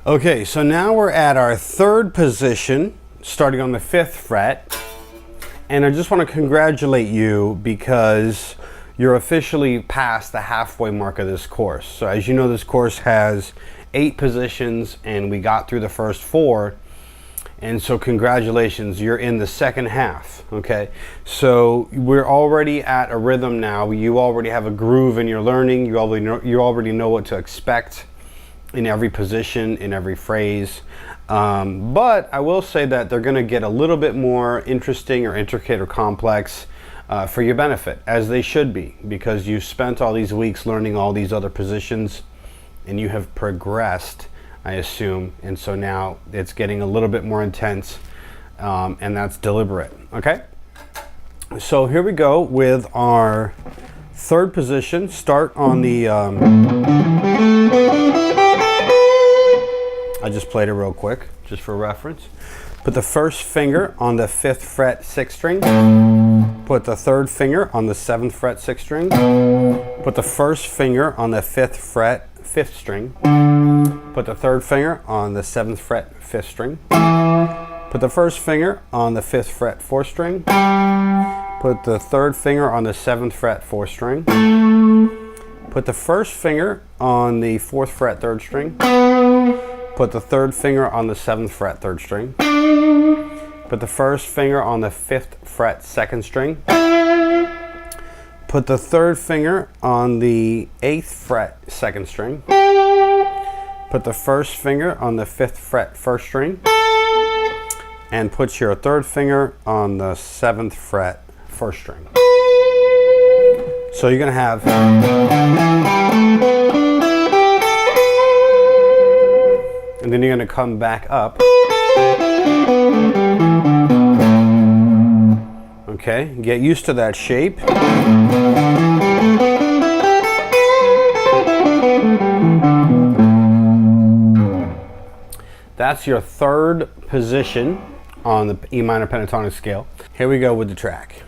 Okay, so now we're at our third position, starting on the 5th fret. And I just want to congratulate you because you're officially past the halfway mark of this course. So as you know, this course has 8 positions and we got through the first 4. And so congratulations, you're in the second half, okay? So we're already at a rhythm now. You already have a groove in your learning. You already know what to expect in every position, in every phrase. But I will say that they're gonna get a little bit more interesting or intricate or complex for your benefit, as they should be, because you spent all these weeks learning all these other positions and you have progressed, I assume. And so now it's getting a little bit more intense, and that's deliberate, okay? So here we go with our third position. Start on the, I just played it real quick, just for reference. Put the first finger on the 5th fret 6th string. Put the third finger on the 7th fret 6th string. Put the first finger on the 5th fret 5th string. Put the third finger on the 7th fret 5th string. Put the first finger on the 5th fret 4th string. Put the third finger on the 7th fret 4th string. Put the first finger on the 4th fret 3rd string. Put the third finger on the 7th fret 3rd string. Put the first finger on the 5th fret 2nd string. Put the third finger on the 8th fret 2nd string. Put the first finger on the 5th fret 1st string. And put your third finger on the 7th fret 1st string. So you're gonna have, and then you're gonna come back up. Okay, get used to that shape. That's your third position on the E minor pentatonic scale. Here we go with the track.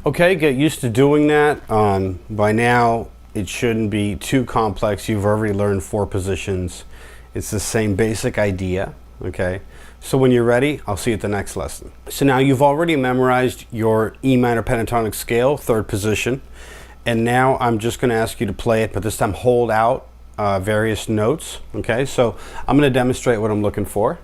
Okay, get used to doing that. By now, it shouldn't be too complex. You've already learned 4 positions. It's the same basic idea, okay? So when you're ready, I'll see you at the next lesson. So now you've already memorized your E minor pentatonic scale, 3rd position. And now I'm just gonna ask you to play it, but this time hold out various notes, okay? So I'm gonna demonstrate what I'm looking for.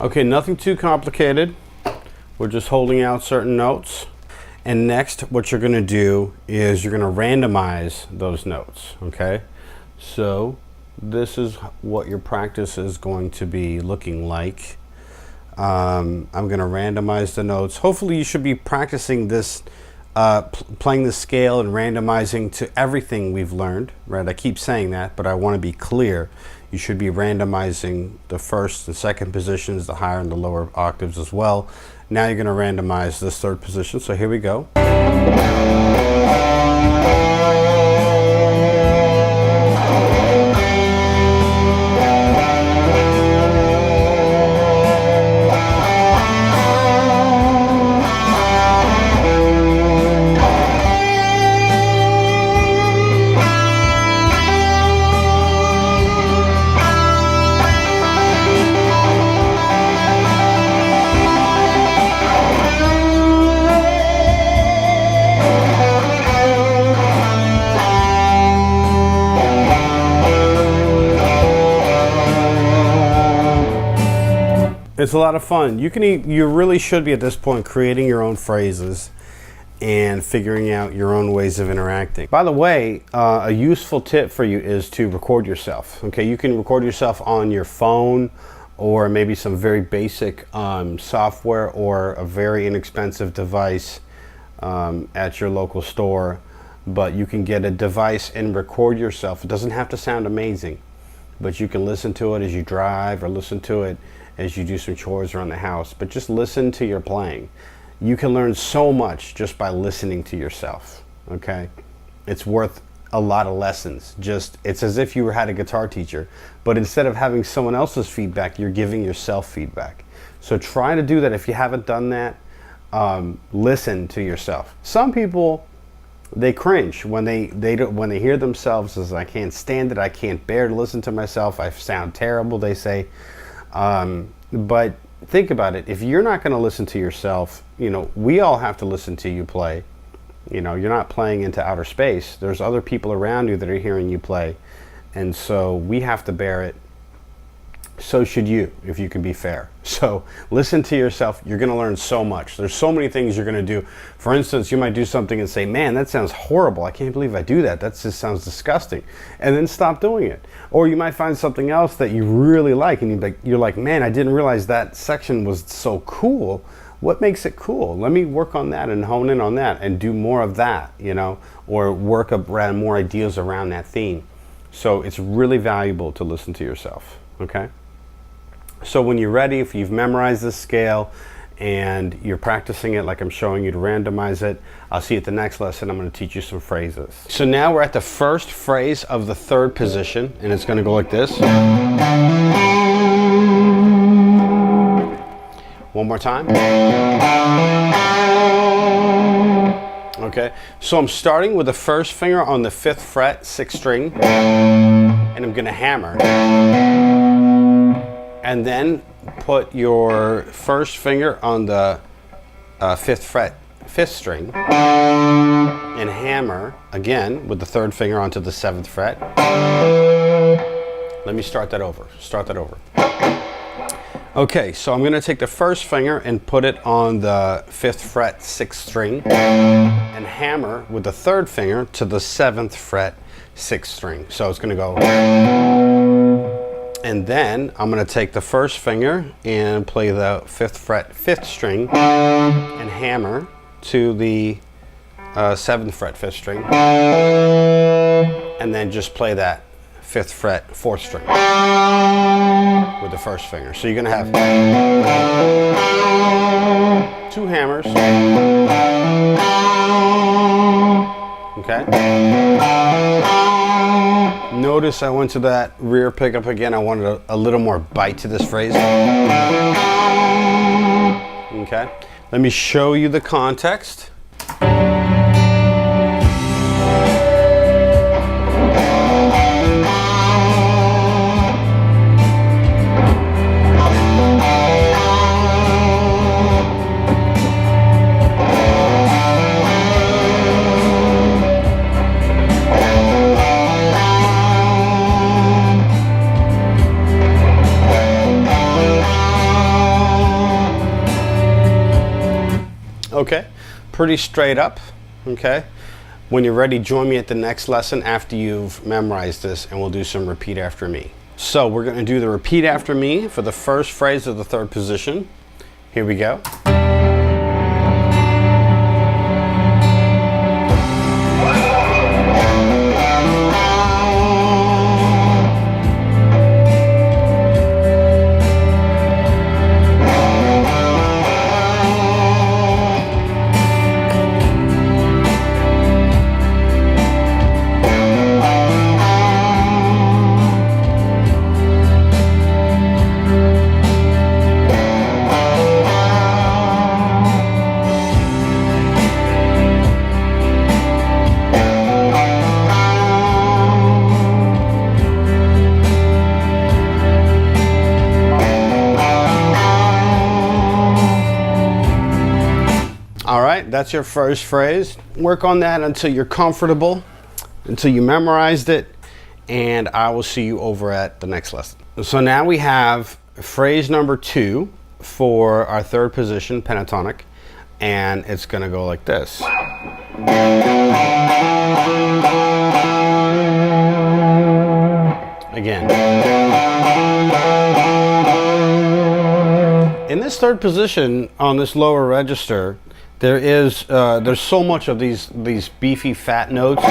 Okay, nothing too complicated. We're just holding out certain notes. And next, what you're gonna do is you're gonna randomize those notes, okay? So this is what your practice is going to be looking like. I'm gonna randomize the notes. Hopefully you should be practicing this, playing the scale and randomizing to everything we've learned, right? I keep saying that, but I wanna be clear. You should be randomizing the first and second positions, the higher and the lower octaves as well. Now you're gonna randomize this 3rd position. So here we go. It's a lot of fun. You really should be at this point creating your own phrases and figuring out your own ways of interacting. By the way, a useful tip for you is to record yourself. Okay, you can record yourself on your phone or maybe some very basic software or a very inexpensive device at your local store. But you can get a device and record yourself. It doesn't have to sound amazing, but you can listen to it as you drive or listen to it as you do some chores around the house. But just listen to your playing. You can learn so much just by listening to yourself, okay? It's worth a lot of lessons. It's as if you had a guitar teacher, but instead of having someone else's feedback, you're giving yourself feedback. So try to do that. If you haven't done that, listen to yourself. Some people, they cringe when they hear themselves as, I can't stand it, I can't bear to listen to myself, I sound terrible, they say. But think about it. If you're not going to listen to yourself, we all have to listen to you play. You're not playing into outer space. There's other people around you that are hearing you play. And so we have to bear it. So should you, if you can be fair. So listen to yourself. You're going to learn so much. There's so many things you're going to do. For instance, you might do something and say, man, that sounds horrible. I can't believe I do that. That just sounds disgusting. And then stop doing it. Or you might find something else that you really like and you're like, man, I didn't realize that section was so cool. What makes it cool? Let me work on that and hone in on that and do more of that, or work up more ideas around that theme. So it's really valuable to listen to yourself, okay? So when you're ready, if you've memorized this scale and you're practicing it like I'm showing you to randomize it, I'll see you at the next lesson. I'm going to teach you some phrases. So now we're at the first phrase of the third position, and it's going to go like this. One more time. Okay, so I'm starting with the first finger on the 5th fret, 6th string, and I'm going to hammer. And then put your first finger on the 5th fret, 5th string, and hammer again with the 3rd finger onto the 7th fret. Let me start that over. Okay, so I'm going to take the first finger and put it on the 5th fret, 6th string, and hammer with the 3rd finger to the 7th fret, 6th string. So it's going to go. And then I'm going to take the first finger and play the 5th fret, 5th string, and hammer to the 7th fret, 5th string, and then just play that 5th fret, 4th string with the first finger. So you're going to have 2 hammers, okay? Notice I went to that rear pickup again. I wanted a little more bite to this phrase. Okay, let me show you the context. Okay, pretty straight up, okay? When you're ready, join me at the next lesson after you've memorized this, and we'll do some repeat after me. So we're going to do the repeat after me for the first phrase of the third position. Here we go. All right, that's your first phrase. Work on that until you're comfortable, until you memorized it, and I will see you over at the next lesson. So now we have phrase number 2, for our third position, pentatonic, and it's going to go like this. Again. In this third position on this lower register, there's so much of these beefy fat notes.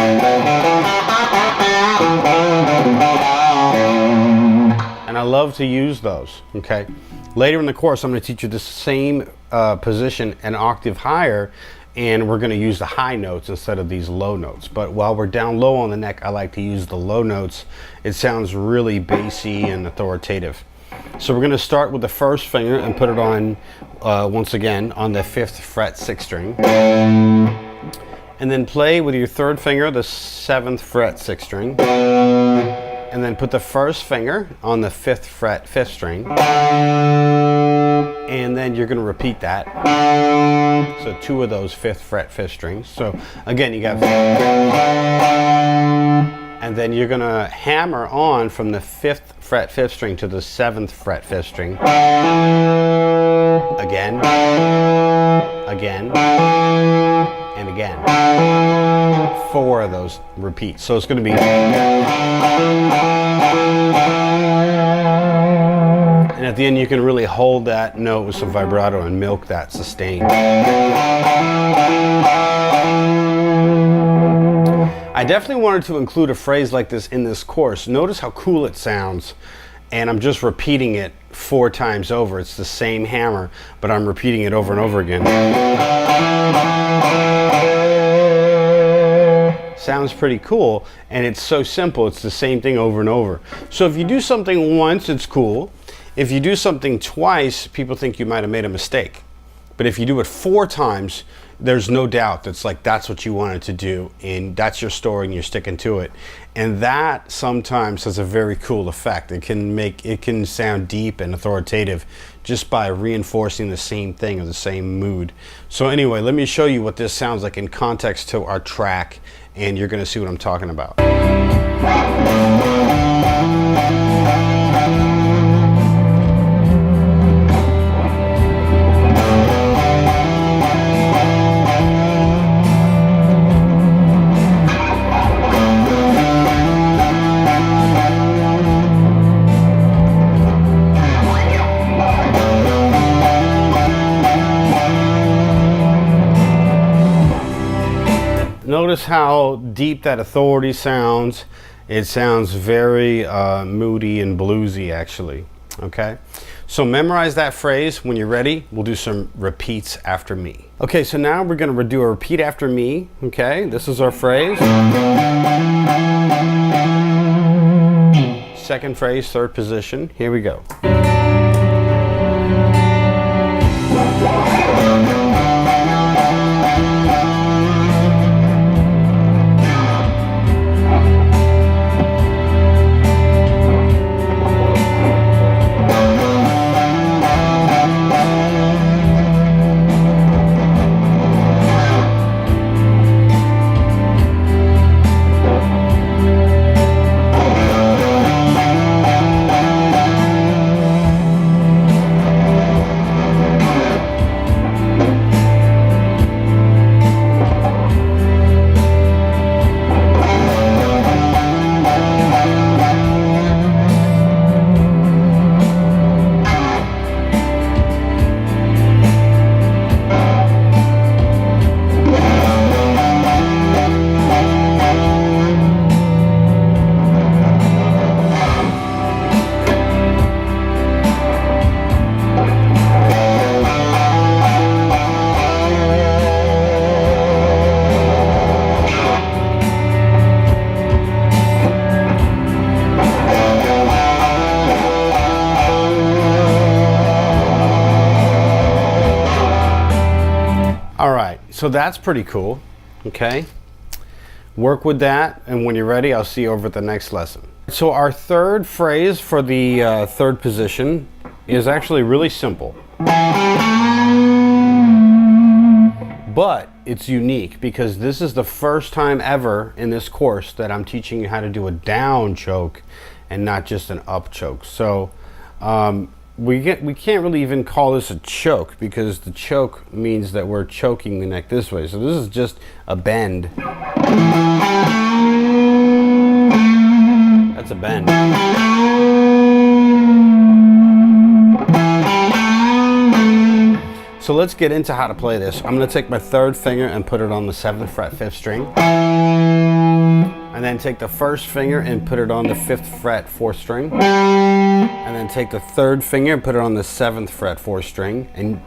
And I love to use those, okay? Later in the course, I'm going to teach you the same position an octave higher, and we're going to use the high notes instead of these low notes. But while we're down low on the neck, I like to use the low notes. It sounds really bassy and authoritative. So we're going to start with the first finger and put it on, once again, on the 5th fret 6th string. And then play with your third finger, the 7th fret 6th string. And then put the first finger on the 5th fret 5th string. And then you're going to repeat that. So 2 of those 5th fret 5th strings. So again, you got... And then you're going to hammer on from the 5th fret 5th string to the 7th fret 5th string. Again. Again. And again. 4 of those repeats. So it's going to be... And at the end you can really hold that note with some vibrato and milk that sustain. I definitely wanted to include a phrase like this in this course. Notice how cool it sounds. And I'm just repeating it 4 times over. It's the same hammer, but I'm repeating it over and over again. Sounds pretty cool, and it's so simple. It's the same thing over and over. So if you do something once, it's cool. If you do something twice, people think you might have made a mistake. But if you do it 4 times, there's no doubt that's what you wanted to do, and that's your story and you're sticking to it. And that sometimes has a very cool effect. It can sound deep and authoritative just by reinforcing the same thing or the same mood. So anyway, let me show you what this sounds like in context to our track, and you're going to see what I'm talking about. Notice how deep that authority sounds. It sounds very moody and bluesy, actually. Okay, so memorize that phrase. When you're ready, we'll do some repeats after me. Okay, so now we're going to do a repeat after me. Okay, this is our phrase. Second phrase, third position. Here we go. So that's pretty cool. Okay, work with that, and when you're ready, I'll see you over at the next lesson. So our third phrase for the third position is actually really simple, but it's unique because this is the first time ever in this course that I'm teaching you how to do a down choke and not just an up choke. So we can't really even call this a choke, because the choke means that we're choking the neck this way. So this is just a bend. That's a bend. So let's get into how to play this. I'm going to take my third finger and put it on the 7th fret 5th string. And then take the first finger and put it on the 5th fret 4th string. And then take the third finger and put it on the 7th fret 4th string. And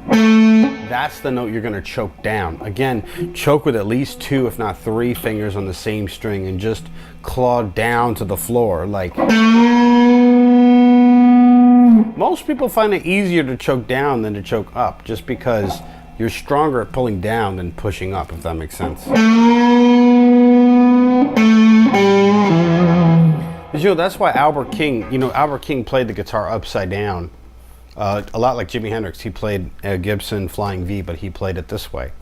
that's the note you're going to choke down. Again, choke with at least 2, if not 3 fingers on the same string, and just claw down to the floor. Like, most people find it easier to choke down than to choke up, just because you're stronger at pulling down than pushing up, if that makes sense. That's why Albert King played the guitar upside down. A lot like Jimi Hendrix. He played a Gibson Flying V, but he played it this way.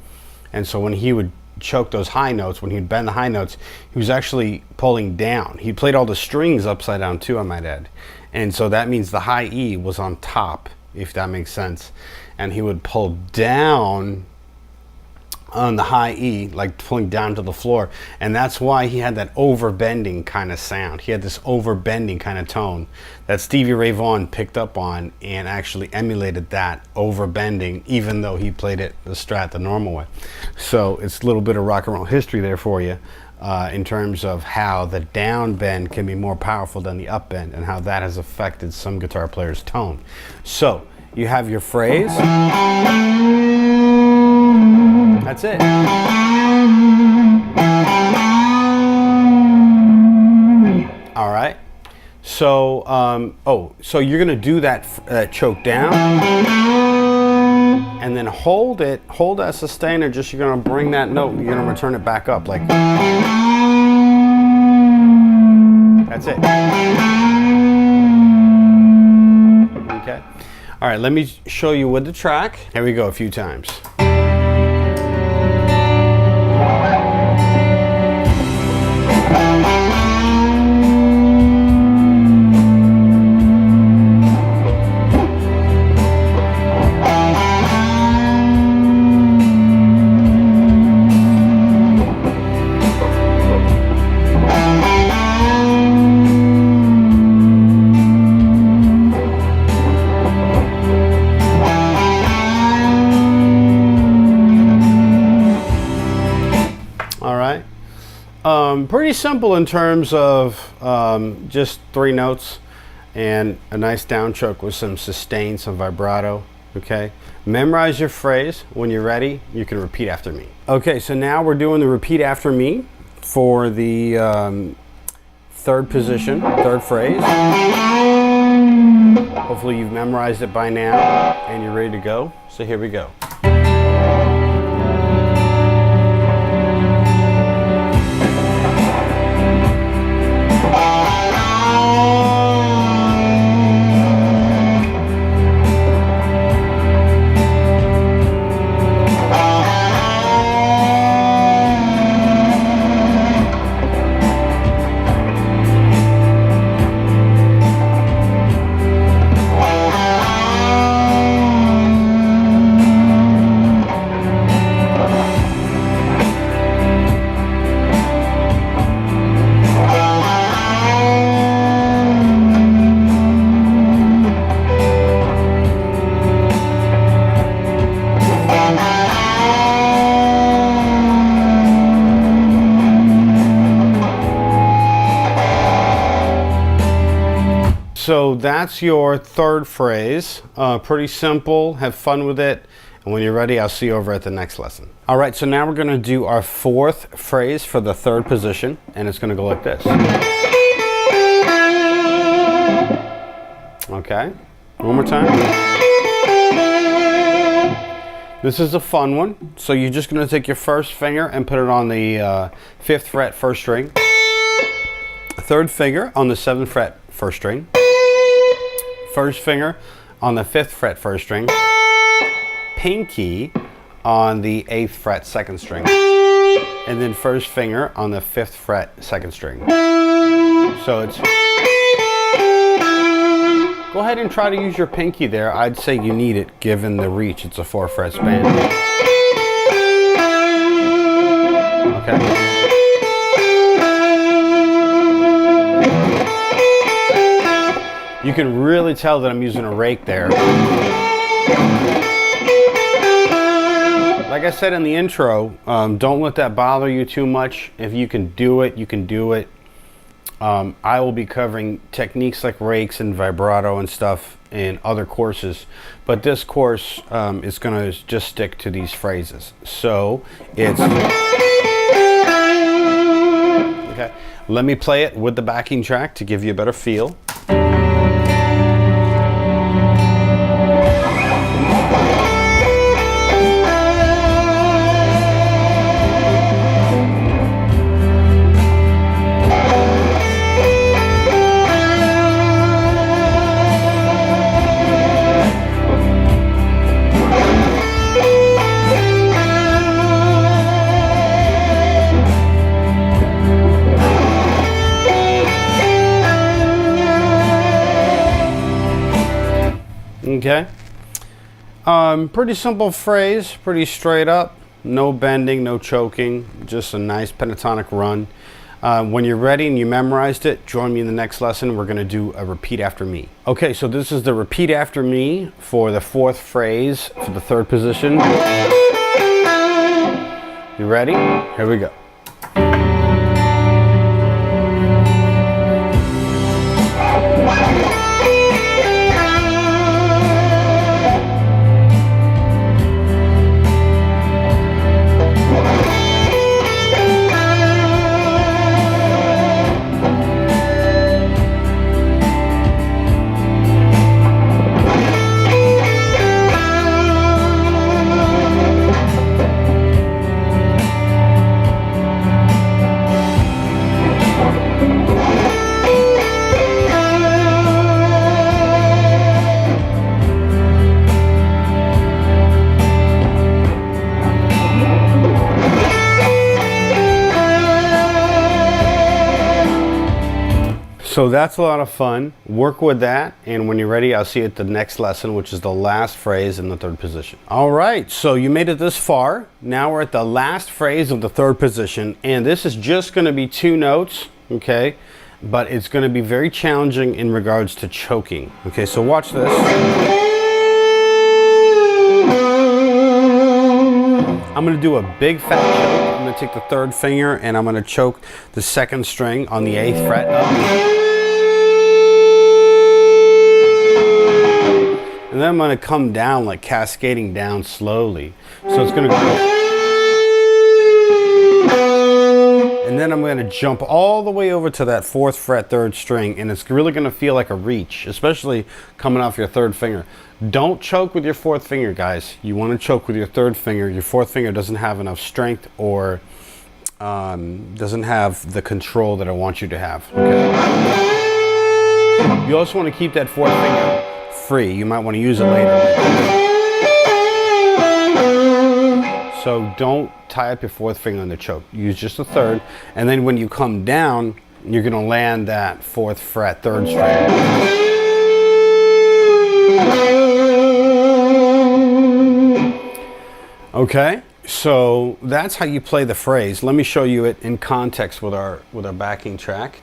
And so when he would choke those high notes, when he'd bend the high notes, he was actually pulling down. He played all the strings upside down too, I might add. And so that means the high E was on top, if that makes sense. And he would pull down on the high E, like pulling down to the floor. And that's why he had that overbending kind of sound. He had this overbending kind of tone that Stevie Ray Vaughan picked up on and actually emulated that overbending, even though he played it the Strat the normal way. So it's a little bit of rock and roll history there for you, in terms of how the down bend can be more powerful than the up bend, and how that has affected some guitar players' tone. So you have your phrase. That's it. All right. So, so you're gonna do that choke down, and then hold that sustainer. Just you're gonna bring that note. You're gonna return it back up, like. That's it. Okay. All right. Let me show you with the track. Here we go a few times. Pretty simple in terms of just 3 notes and a nice down choke with some sustain, some vibrato. Okay, memorize your phrase. When you're ready, you can repeat after me. Okay, so now we're doing the repeat after me for the 3rd position, 3rd phrase. Hopefully you've memorized it by now and you're ready to go. So here we go. So that's your 3rd phrase. Pretty simple. Have fun with it. And when you're ready, I'll see you over at the next lesson. All right, so now we're going to do our 4th phrase for the 3rd position. And it's going to go like this. Okay, one more time. This is a fun one. So you're just going to take your first finger and put it on the 5th fret 1st string. 3rd finger on the 7th fret 1st string. 1st finger on the 5th fret 1st string. Pinky on the 8th fret 2nd string. And then 1st finger on the 5th fret 2nd string. So it's Go ahead and try to use your pinky there. I'd say you need it given the reach. It's a 4-fret span. Okay. You can really tell that I'm using a rake there. Like I said in the intro, don't let that bother you too much. If you can do it, you can do it. I will be covering techniques like rakes and vibrato and stuff in other courses, but this course is going to just stick to these phrases. So it's okay. Let me play it with the backing track to give you a better feel. Okay, pretty simple phrase, pretty straight up, no bending, no choking, just a nice pentatonic run. When you're ready and you memorized it, join me in the next lesson. We're going to do a repeat after me. Okay, so this is the repeat after me for the 4th phrase for the 3rd position. You ready? Here we go. So that's a lot of fun. Work with that, and when you're ready, I'll see you at the next lesson, which is the last phrase in the 3rd position. All right, so you made it this far. Now we're at the last phrase of the 3rd position, and this is just going to be 2 notes, okay? But it's going to be very challenging in regards to choking. Okay, so watch this. I'm going to do a big fat choke. I'm going to take the 3rd finger and I'm going to choke the 2nd string on the 8th fret up. And then I'm going to come down, like cascading down slowly. So it's going to go. And then I'm going to jump all the way over to that 4th fret 3rd string, and it's really going to feel like a reach, especially coming off your 3rd finger. Don't choke with your 4th finger, guys. You want to choke with your 3rd finger. Your 4th finger doesn't have enough strength or doesn't have the control that I want you to have. Okay? You also want to keep that 4th finger free. You might want to use it later. So don't tie up your 4th finger on the choke. Use just the 3rd, and then when you come down, you're going to land that 4th fret 3rd string. Okay, so that's how you play the phrase. Let me show you it in context with our backing track.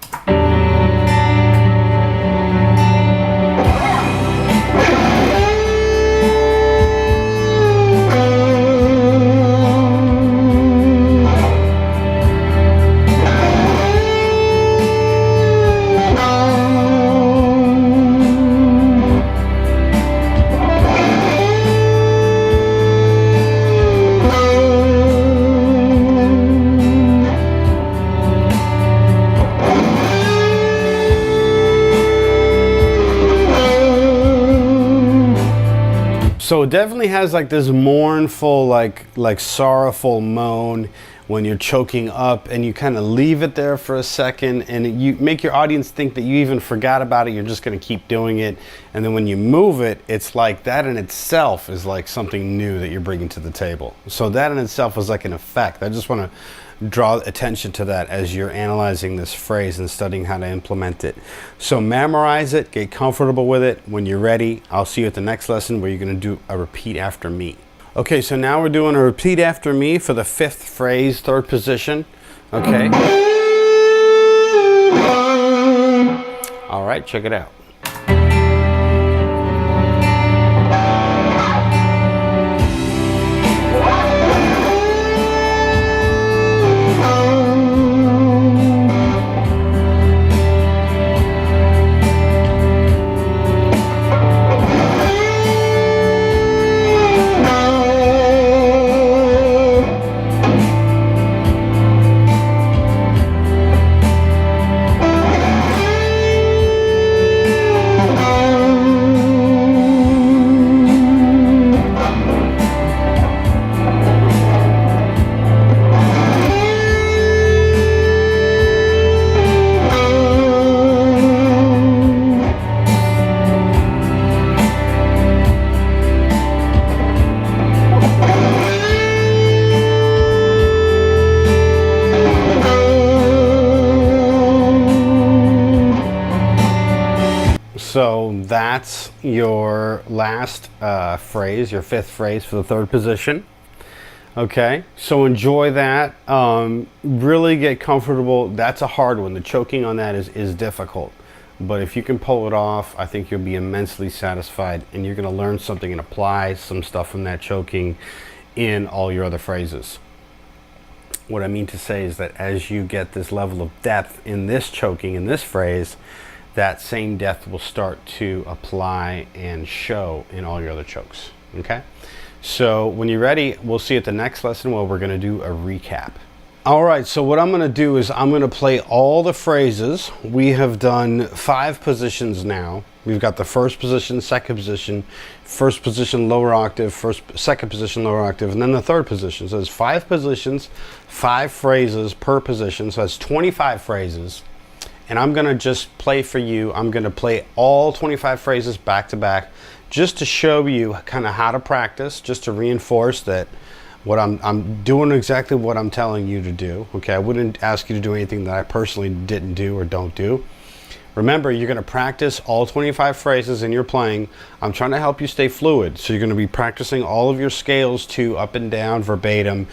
So it definitely has like this mournful, like sorrowful moan when you're choking up and you kind of leave it there for a second and you make your audience think that you even forgot about it. You're just going to keep doing it. And then when you move it, it's like that in itself is like something new that you're bringing to the table. So that in itself is like an effect. I just want to draw attention to that as you're analyzing this phrase and studying how to implement it. So memorize it, get comfortable with it. When you're ready, I'll see you at the next lesson where you're going to do a repeat after me. Okay, so now we're doing a repeat after me for the 5th phrase, 3rd position. Okay. All right, check it out. So that's your last phrase, your 5th phrase for the 3rd position. Okay, so enjoy that. Really get comfortable. That's a hard one. The choking on that is difficult. But if you can pull it off, I think you'll be immensely satisfied and you're going to learn something and apply some stuff from that choking in all your other phrases. What I mean to say is that as you get this level of depth in this choking, in this phrase, that same depth will start to apply and show in all your other chokes. Okay? So when you're ready, we'll see at the next lesson where we're going to do a recap. All right, so what I'm going to do is I'm going to play all the phrases. We have done 5 positions now. We've got the 1st position, 2nd position, 1st position, lower octave, 2nd position, lower octave, and then the 3rd position. So there's 5 positions, 5 phrases per position. So that's 25 phrases. And I'm going to just play for you. I'm going to play all 25 phrases back to back just to show you kind of how to practice, just to reinforce that what I'm doing exactly what I'm telling you to do. Okay, I wouldn't ask you to do anything that I personally didn't do or don't do. Remember, you're going to practice all 25 phrases in your playing. I'm trying to help you stay fluid. So you're going to be practicing all of your scales too, up and down, verbatim.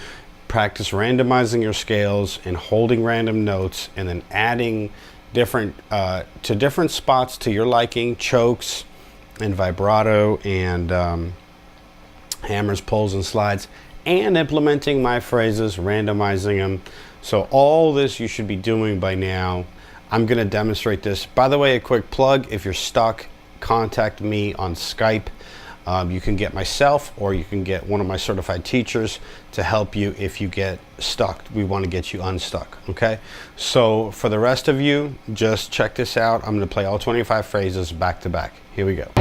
Practice randomizing your scales and holding random notes and then adding different to different spots to your liking, chokes and vibrato and hammers, pulls and slides, and implementing my phrases, randomizing them. So all this you should be doing by now. I'm going to demonstrate this. By the way, a quick plug, if you're stuck, contact me on Skype. You can get myself or you can get one of my certified teachers to help you if you get stuck. We want to get you unstuck, okay? So for the rest of you, just check this out. I'm going to play all 25 phrases back to back. Here we go.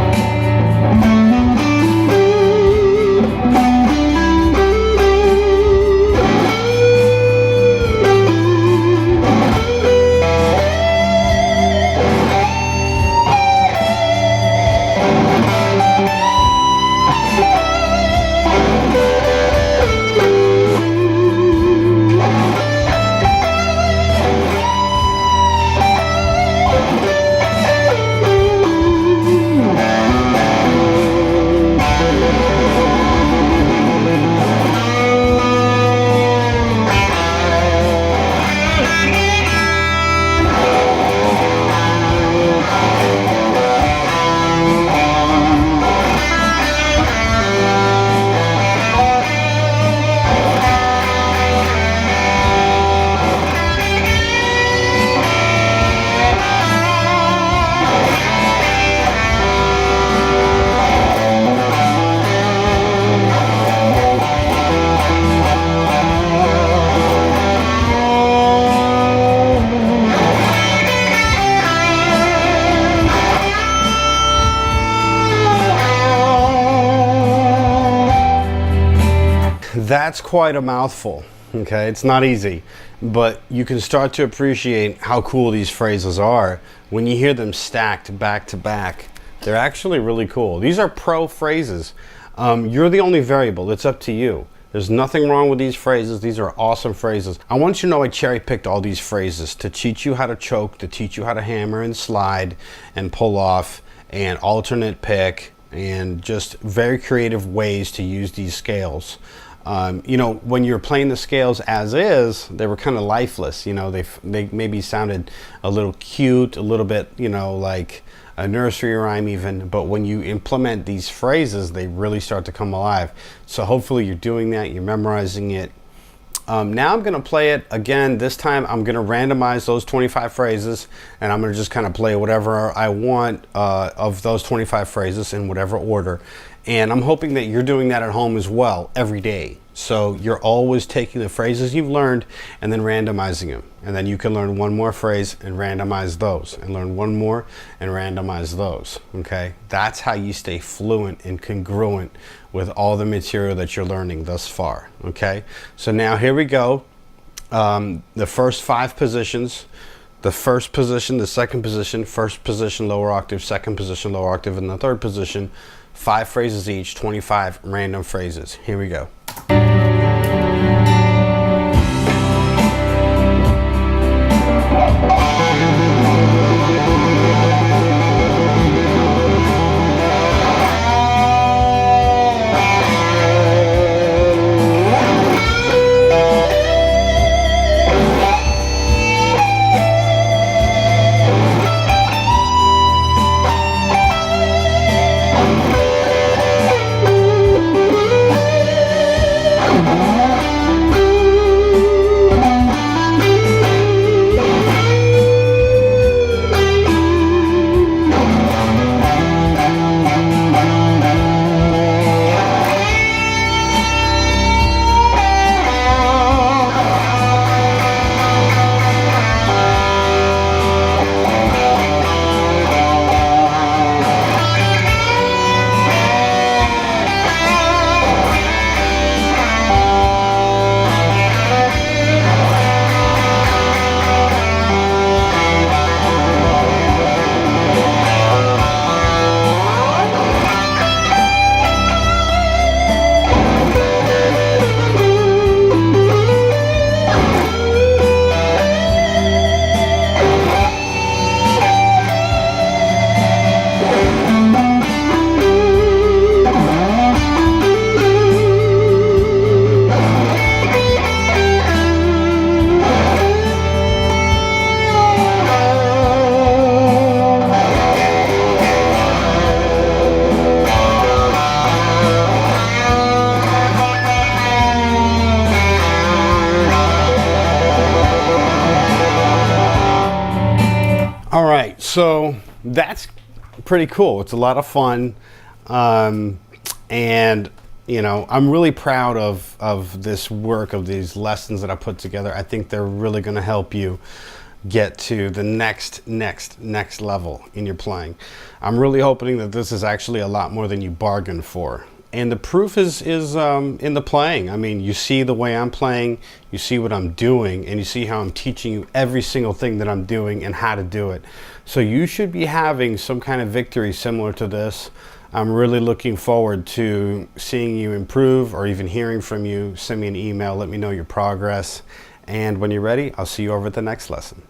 That's quite a mouthful. Okay, it's not easy, but you can start to appreciate how cool these phrases are when you hear them stacked back to back. They're actually really cool. These are pro phrases. You're the only variable. It's up to you. There's nothing wrong with these phrases. These are awesome phrases. I want you to know I cherry picked all these phrases to teach you how to choke, to teach you how to hammer and slide and pull off and alternate pick, and just very creative ways to use these scales. You know, when you're playing the scales as is, they were kind of lifeless. You know, they maybe sounded a little cute, a little bit, you know, like a nursery rhyme even, but when you implement these phrases, they really start to come alive. So hopefully you're doing that, you're memorizing it. Now I'm going to play it again. This time I'm going to randomize those 25 phrases, and I'm going to just kind of play whatever I want of those 25 phrases in whatever order. And I'm hoping that you're doing that at home as well every day. So you're always taking the phrases you've learned and then randomizing them. And then you can learn one more phrase and randomize those, and learn one more and randomize those. Okay? That's how you stay fluent and congruent with all the material that you're learning thus far. Okay? So now here we go. The first 5 positions. The first position, the second position, first position lower octave, second position lower octave, and the third position. 5 phrases each, 25 random phrases. Here we go. All right, so that's pretty cool. It's a lot of fun, and you know, I'm really proud of this work, of these lessons that I put together. I think they're really going to help you get to the next level in your playing. I'm really hoping that this is actually a lot more than you bargained for. And the proof is in the playing. I mean, you see the way I'm playing, you see what I'm doing, and you see how I'm teaching you every single thing that I'm doing and how to do it. So you should be having some kind of victory similar to this. I'm really looking forward to seeing you improve, or even hearing from you. Send me an email, let me know your progress. And when you're ready, I'll see you over at the next lesson.